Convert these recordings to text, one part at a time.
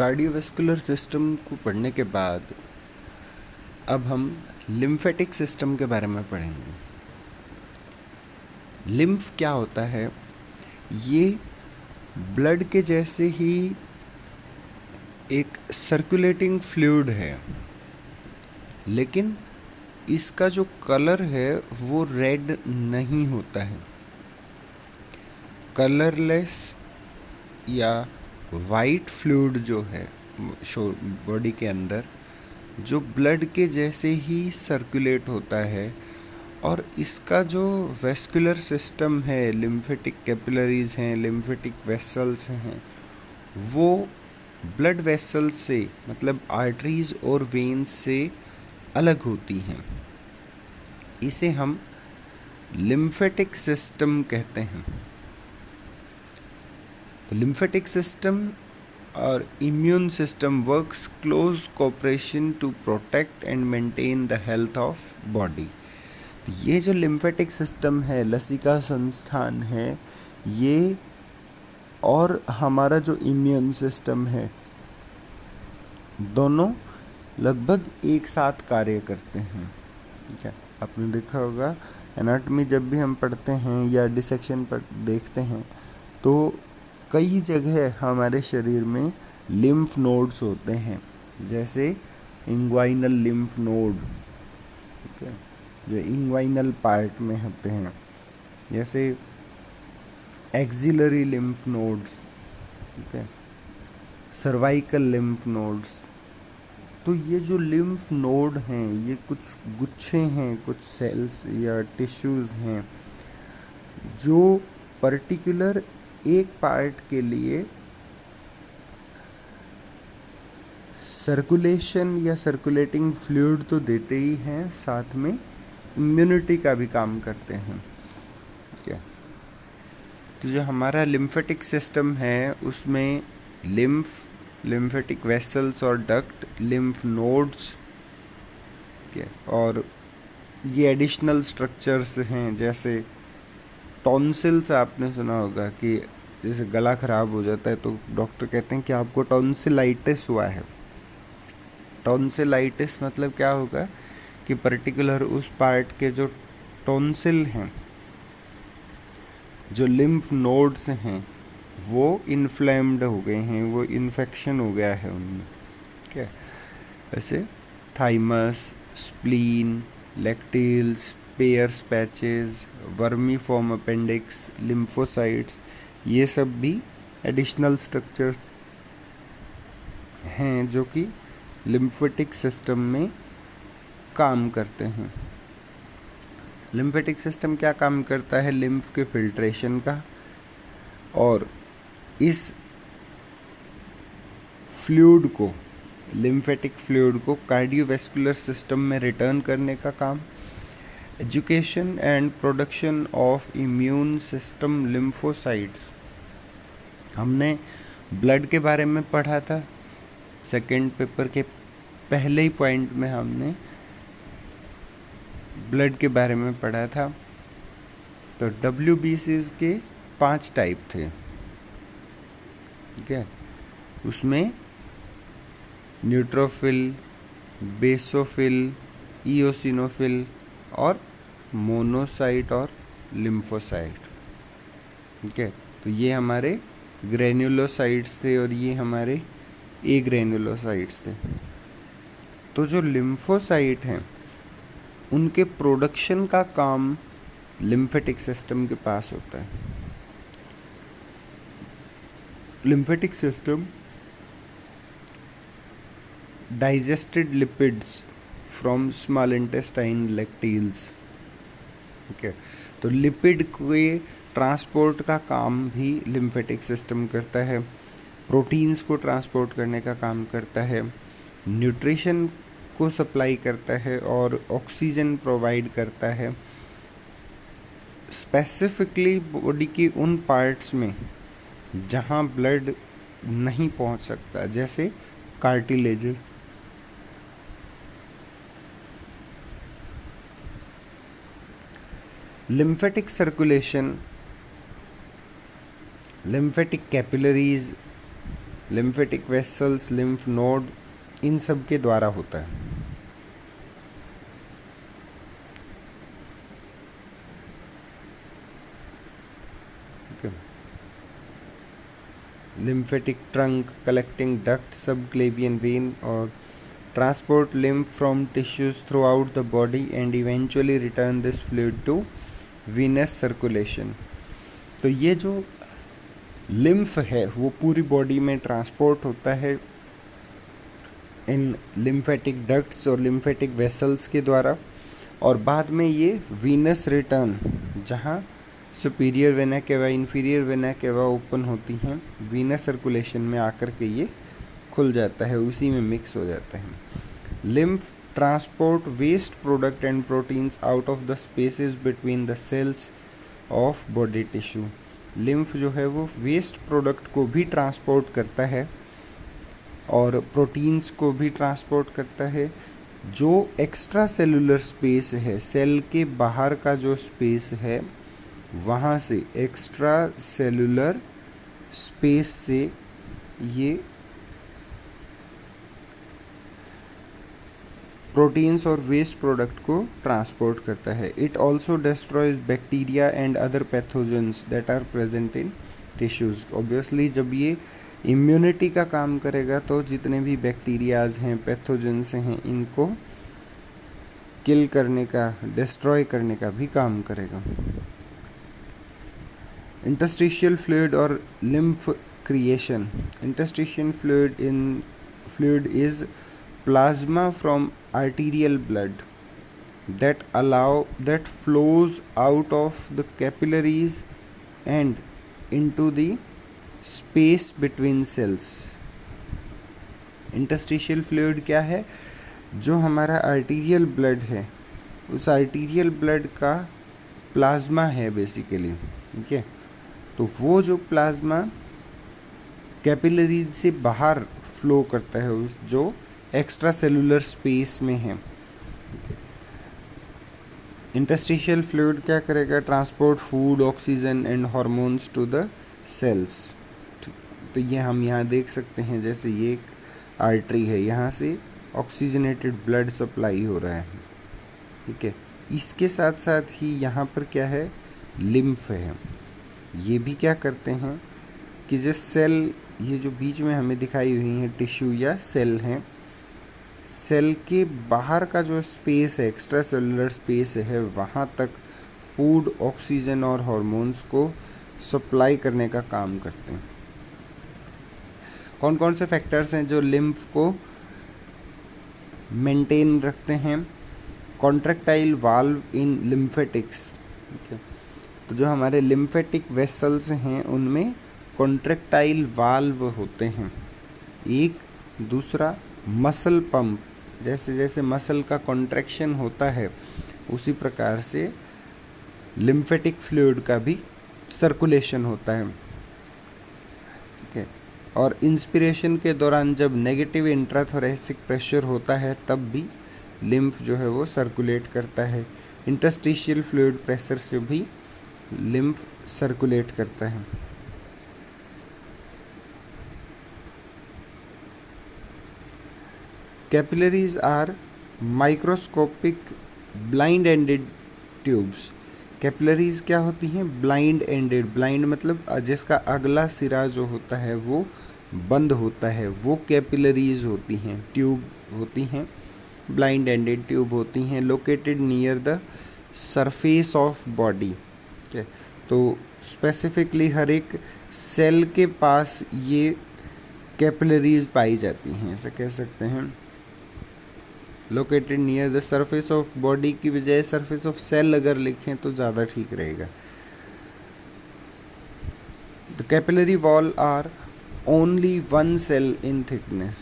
Cardiovascular system को पढ़ने के बाद अब हम लिम्फेटिक सिस्टम के बारे में पढ़ेंगे। लिम्फ क्या होता है? ये ब्लड के जैसे ही एक सर्कुलेटिंग फ्लूइड है, लेकिन इसका जो कलर है वो रेड नहीं होता है। कलरलेस या वाइट फ्लूइड जो है बॉडी के अंदर, जो ब्लड के जैसे ही सर्कुलेट होता है, और इसका जो वेस्कुलर सिस्टम है, लिम्फेटिक कैपिलरीज हैं, लिम्फेटिक वेसल्स हैं, वो ब्लड वेसल्स से मतलब आर्टरीज और वेन्स से अलग होती हैं। इसे हम लिम्फेटिक सिस्टम कहते हैं। तो लिम्फेटिक सिस्टम और immune system works close cooperation to protect and maintain the health of body. ये जो लिम्फेटिक सिस्टम है, लसिका संस्थान है, ये और हमारा जो इम्यून सिस्टम है, दोनों लगभग एक साथ कार्य करते हैं। ठीक है, आपने देखा होगा एनाटॉमी जब भी हम पढ़ते हैं या डिसेक्शन पर देखते हैं तो कई जगह हमारे शरीर में लिम्फ नोड्स होते हैं, जैसे इंग्वाइनल लिम्फ नोड, ठीक है, जो इंग्वाइनल पार्ट में होते हैं, जैसे एक्सिलरी लिम्फ नोड्स, ठीक है, सर्वाइकल लिम्फ नोड्स। तो ये जो लिम्फ नोड हैं, ये कुछ गुच्छे हैं, कुछ सेल्स या टिश्यूज़ हैं जो पर्टिकुलर एक पार्ट के लिए सर्कुलेशन या सर्कुलेटिंग फ्लूइड तो देते ही हैं, साथ में इम्यूनिटी का भी काम करते हैं। ठीक है, तो जो हमारा लिम्फेटिक सिस्टम है उसमें लिम्फेटिक वेसल्स और डक्ट, लिम्फ नोड्स, ठीक है, और ये एडिशनल स्ट्रक्चर्स हैं, जैसे टॉन्सिल्स। आपने सुना होगा कि जैसे गला खराब हो जाता है तो डॉक्टर कहते हैं कि आपको टॉन्सिलाइटिस हुआ है। टॉन्सिलाइटिस मतलब क्या होगा कि पर्टिकुलर उस पार्ट के जो टॉन्सिल हैं, जो लिम्फ नोड्स हैं, वो इन्फ्लेम्ड हो गए हैं, वो इन्फेक्शन हो गया है उनमें। क्या ऐसे thymus, spleen, lacteals, Peyer's patches, vermiform appendix, lymphocytes, ये सब भी एडिशनल स्ट्रक्चर्स हैं जो कि लिम्फेटिक सिस्टम में काम करते हैं। लिम्फेटिक सिस्टम क्या काम करता है? लिम्फ के फिल्ट्रेशन का, और इस फ्लूइड को, लिम्फेटिक फ्लूइड को कार्डियोवैस्कुलर सिस्टम में रिटर्न करने का काम, education and production of immune system lymphocytes. हमने ब्लड के बारे में पढ़ा था, सेकेंड पेपर के पहले ही पॉइंट में हमने ब्लड के बारे में पढ़ा था। तो WBCs के 5 टाइप थे, ठीक है, उसमें न्यूट्रोफिल, बेसोफिल, इओसिनोफिल और मोनोसाइट और लिम्फोसाइट। ठीक है, तो ये हमारे ग्रेन्युलोसाइट्स थे और ये हमारे ए ग्रेन्युलोसाइट्स थे। तो जो लिम्फोसाइट हैं उनके प्रोडक्शन का काम लिम्फेटिक सिस्टम के पास होता है। Lymphatic system digested lipids from small intestine, lacteals, ठीक है, तो लिपिड के ट्रांसपोर्ट का काम भी लिम्फेटिक सिस्टम करता है, प्रोटीन्स को ट्रांसपोर्ट करने का काम करता है, न्यूट्रिशन को सप्लाई करता है और ऑक्सीजन प्रोवाइड करता है, स्पेसिफिकली बॉडी के उन पार्ट्स में जहाँ ब्लड नहीं पहुँच सकता, जैसे cartilages. Lymphatic circulation, lymphatic capillaries lymphatic vessels, lymph node, इन सब के द्वारा होता है। Lymphatic trunk, collecting duct, subclavian vein और transport lymph from tissues throughout the body and eventually return this fluid to venous circulation। तो ये जो लिम्फ है वो पूरी बॉडी में ट्रांसपोर्ट होता है इन लिम्फेटिक डक्ट्स और लिम्फेटिक वेसल्स के द्वारा, और बाद में ये वीनस रिटर्न, जहाँ superior vena cava, inferior vena केवा ओपन होती हैं, वीनस सर्कुलेशन में आकर के ये खुल जाता है, उसी में मिक्स हो जाता है। Lymph transport waste product and proteins out of the spaces between the cells of body tissue. Lymph जो है वो वेस्ट प्रोडक्ट को भी ट्रांसपोर्ट करता है और प्रोटीन्स को भी ट्रांसपोर्ट करता है। जो एक्स्ट्रा सेलुलर स्पेस है, सेल के बाहर का जो स्पेस है, वहाँ से एक्स्ट्रा सेलुलर स्पेस से ये प्रोटीन्स और वेस्ट प्रोडक्ट को ट्रांसपोर्ट करता है। It also destroys bacteria and other pathogens that are present in tissues. Obviously जब ये इम्यूनिटी का काम करेगा तो जितने भी बैक्टीरियाज हैं, पैथोजेंस हैं, इनको किल करने का, डिस्ट्रॉय करने का भी काम करेगा। इंटरस्टिशियल फ्लूइड और lymph creation. Interstitial fluid is plasma from arterial blood that flows out of the capillaries and into the space between cells। Interstitial fluid क्या है? जो हमारा आर्टीरियल ब्लड है, उस आर्टीरियल ब्लड का प्लाज्मा है बेसिकली, ठीक है। तो वो जो प्लाज्मा कैपिलरीज से बाहर फ्लो करता है, उस जो एक्स्ट्रा सेलुलर स्पेस में है। इंटरस्टिशियल फ्लूइड क्या करेगा? Transport food, oxygen and hormones to the cells. तो ये हम यहाँ देख सकते हैं, जैसे ये एक आर्टरी है, यहाँ से ऑक्सीजनेटेड ब्लड सप्लाई हो रहा है, ठीक है। इसके साथ साथ ही यहाँ पर क्या है? लिम्फ है। ये भी क्या करते हैं कि जो सेल, ये जो बीच में हमें दिखाई हुई है टिश्यू या सेल हैं, सेल के बाहर का जो स्पेस है, एक्स्ट्रा सेलुलर स्पेस है, वहाँ तक फूड, ऑक्सीजन और हार्मोन्स को सप्लाई करने का काम करते हैं। कौन कौन से फैक्टर्स हैं जो लिम्फ को मेंटेन रखते हैं? कॉन्ट्रैक्टाइल वाल्व इन लिम्फेटिक्स, ठीक है। तो जो हमारे लिम्फेटिक वेसल्स हैं उनमें कॉन्ट्रैक्टाइल वाल्व होते हैं। एक दूसरा मसल पंप, जैसे जैसे मसल का कॉन्ट्रैक्शन होता है उसी प्रकार से लिम्फेटिक फ्लूइड का भी सर्कुलेशन होता है, ठीक है। और इंस्पिरेशन के दौरान जब नेगेटिव इंट्राथोरेसिक प्रेशर होता है तब भी लिम्फ जो है वो सर्कुलेट करता है। इंटरस्टिशियल फ्लूइड प्रेशर से भी लिम्फ सर्कुलेट करता है। Capillaries are microscopic blind ended tubes. Capillaries क्या होती हैं? Blind ended. ब्लाइंड मतलब जिसका अगला सिरा जो होता है वो बंद होता है, वो कैपिलरीज होती हैं, ट्यूब होती हैं, ब्लाइंड एंडेड ट्यूब होती हैं। Located near the surface of body, ठीक है। तो स्पेसिफिकली हर एक सेल के पास ये कैपिलरीज पाई जाती हैं, ऐसा कह सकते हैं। Located near the surface of body की बजाय सरफेस ऑफ सेल अगर लिखें तो ज़्यादा ठीक रहेगा। The capillary wall are only one cell in thickness,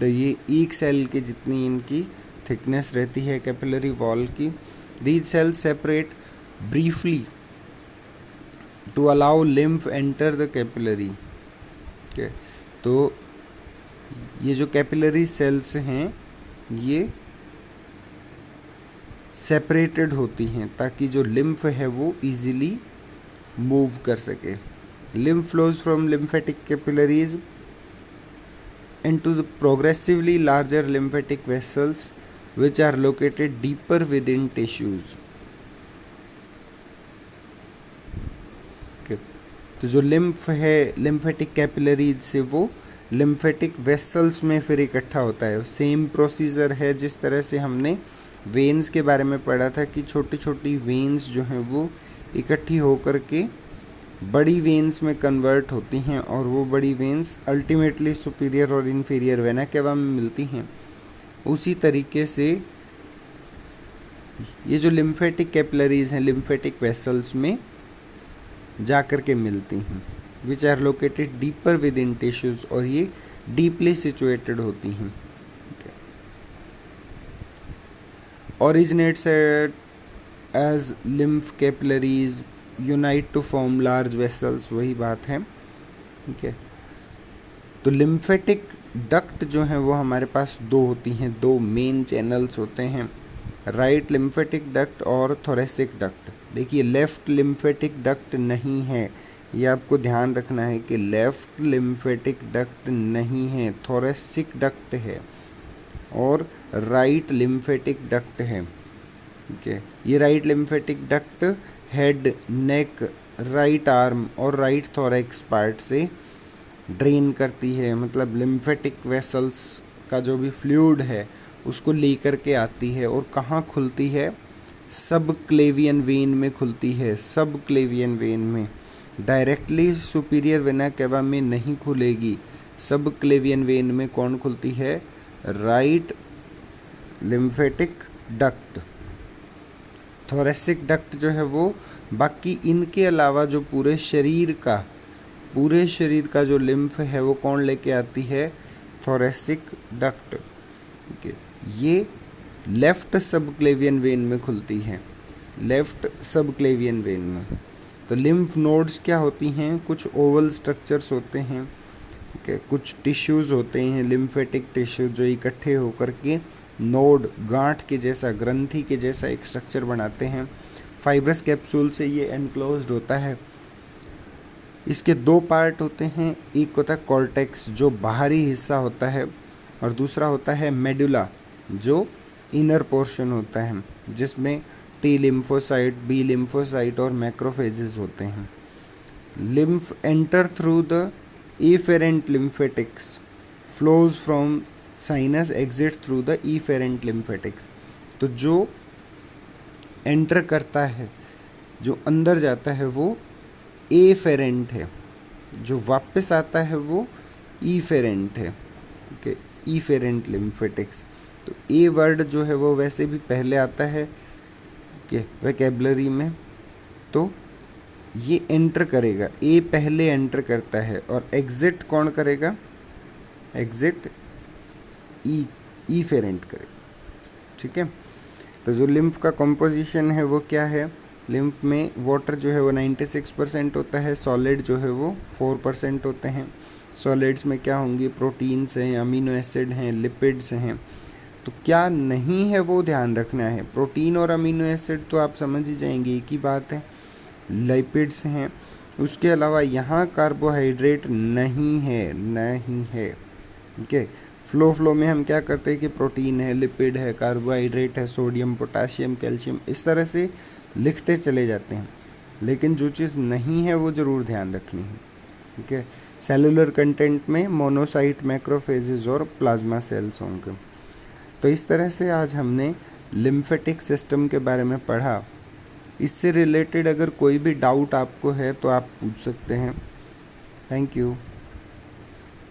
तो ये एक सेल के जितनी इनकी थिकनेस रहती है कैपिलरी वॉल की। These cells separate briefly to allow lymph enter the capillary, तो ये जो कैपिलरी सेल्स हैं ये सेपरेटेड होती हैं ताकि जो लिम्फ है वो इजीली मूव कर सके। lymph flows from lymphatic capillaries into the progressively larger lymphatic vessels which are located deeper within tissues. तो जो लिम्फ है लिम्फेटिक कैपिलरीज से वो लिम्फेटिक वेसल्स में फिर इकट्ठा होता है। सेम प्रोसीजर है जिस तरह से हमने वेन्स के बारे में पढ़ा था कि छोटी छोटी वेन्स जो हैं वो इकट्ठी होकर के बड़ी वेन्स में कन्वर्ट होती हैं और वो बड़ी वेन्स अल्टीमेटली सुपीरियर और इन्फीरियर वेना केवा में मिलती हैं। उसी तरीके से ये जो लिम्फेटिक कैपिलरीज हैं लिम्फेटिक वेसल्स में जाकर के मिलती हैं, which are located deeper within tissues, और ये डीपली सिचुएटेड होती हैं। Originates as lymph capillaries unite to form large vessels, वही बात है। ठीक है, तो लिम्फेटिक डक्ट जो है वो हमारे पास दो होती हैं, दो मेन चैनल्स होते हैं, राइट लिम्फेटिक डक्ट और थोरेसिक डक्ट। देखिए लेफ्ट लिम्फेटिक डक्ट नहीं है, ये आपको ध्यान रखना है कि लेफ्ट लिम्फेटिक डक्ट नहीं है, थोरेसिक डक्ट है और राइट लिम्फेटिक डक्ट है। ठीक है, ये राइट लिम्फेटिक डक्ट हेड, नेक, राइट आर्म और राइट थोरैक्स पार्ट से ड्रेन करती है, मतलब लिम्फेटिक वेसल्स का जो भी फ्लूइड है उसको लेकर के आती है। और कहाँ खुलती है? सब क्लेवियन वेन में खुलती है, सब क्लेवियन वेन में, डायरेक्टली सुपीरियर वेना केवा में नहीं खुलेगी। सब क्लेवियन वेन में कौन खुलती है? Right lymphatic duct. Thoracic duct जो है वो बाकी इनके अलावा जो पूरे शरीर का जो लिम्फ है वो कौन लेके आती है? Thoracic duct. ये लेफ्ट सबक्लेवियन वेन में खुलती है, लेफ्ट सबक्लेवियन वेन में। तो लिम्फ नोड्स क्या होती हैं? कुछ ओवल स्ट्रक्चर्स होते हैं, कुछ टिश्यूज़ होते हैं लिम्फेटिक टिश्यू जो इकट्ठे होकर के नोड, गांठ के जैसा, ग्रंथि के जैसा एक स्ट्रक्चर बनाते हैं। फाइब्रस कैप्सूल से ये एनक्लोज्ड होता है। इसके दो पार्ट होते हैं, एक होता है कॉर्टेक्स जो बाहरी हिस्सा होता है और दूसरा होता है मेडुला जो इनर पोर्शन होता है, जिसमें टी लिम्फोसाइट, बी लिम्फोसाइट और मैक्रोफेजेस होते हैं। Lymph enter through the efferent lymphatics, flows from sinus, exit through the efferent lymphatics। तो जो एंटर करता है, जो अंदर जाता है वो एफेरेंट है, जो वापस आता है वो ईफेरेंट है। Okay, efferent lymphatics. तो ए वर्ड जो है वो वैसे भी पहले आता है वोकैबुलरी में, तो ये एंटर करेगा, ए पहले एंटर करता है और एग्जिट कौन करेगा? एग्जिट ईफेरेंट करेगा। ठीक है, तो जो लिम्फ का कंपोजिशन है वो क्या है? लिम्फ में वाटर जो है वो 96% होता है, सॉलिड जो है वो 4% होते हैं। सॉलिड्स में क्या होंगी? प्रोटीन्स हैं, अमीनो एसिड हैं, लिपिड्स हैं। तो क्या नहीं है वो ध्यान रखना है। प्रोटीन और अमीनो एसिड तो आप समझ ही जाएंगे, एक ही बात है। लिपिड्स हैं, उसके अलावा यहाँ कार्बोहाइड्रेट नहीं है। ठीक है, फ्लो में हम क्या करते हैं कि प्रोटीन है, लिपिड है, कार्बोहाइड्रेट है, सोडियम, पोटाशियम, कैल्शियम, इस तरह से लिखते चले जाते हैं, लेकिन जो चीज़ नहीं है वो ज़रूर ध्यान रखनी है। ठीक है, सेलुलर कंटेंट में मोनोसाइट, मैक्रोफेजेस और प्लाज्मा सेल्स होंगे। तो इस तरह से आज हमने लिम्फेटिक सिस्टम के बारे में पढ़ा। इससे रिलेटेड अगर कोई भी डाउट आपको है तो आप पूछ सकते हैं। Thank you.